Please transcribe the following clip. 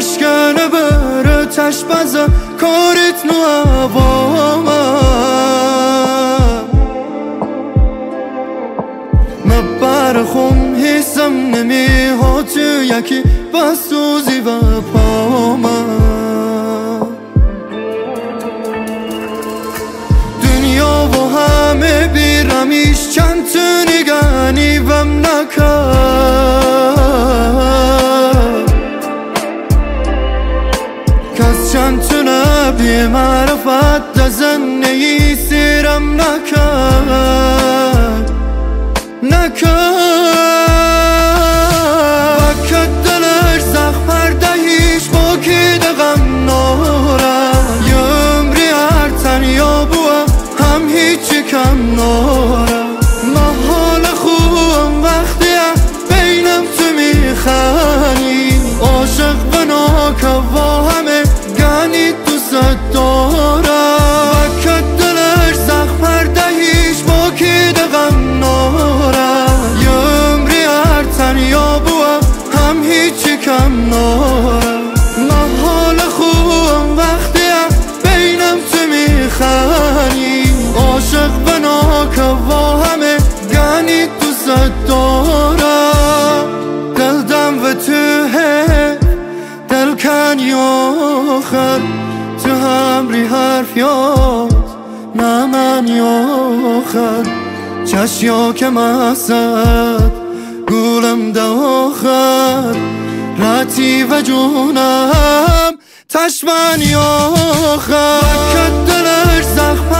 تشکنه بره تش بزه کاریت نو عوامه مبر خم حسم نمی ها تو یکی بسوزی و پامه دنیا و همه بیرمیش چند تو نگانی وم نکرد کس چند تو نبی معرفت دزن نیی سیرم نکرد وکت دلش زخم پرده هیچ با کی دغم ناره یمری هر تنیا بوه هم هیچی کم ناره محال خوبم وقتیه بینم تو میخنی عاشق بناکه و همه گنی دوست داره وکت دلش زخم پرده هیچ با کی دغم ناره یمری هر تنیا بوه هم هیچی کم ناره محال خوبم وقتیه بینم تو میخنی عاشق بناکه و همه گنی دوست داره دلدم و تو دل کنی آخر تو همری حرف یاد نه من آخر چشیا که مسد گولم ده آخر راتی و جونم تشمنی آخر وکت دلش زخم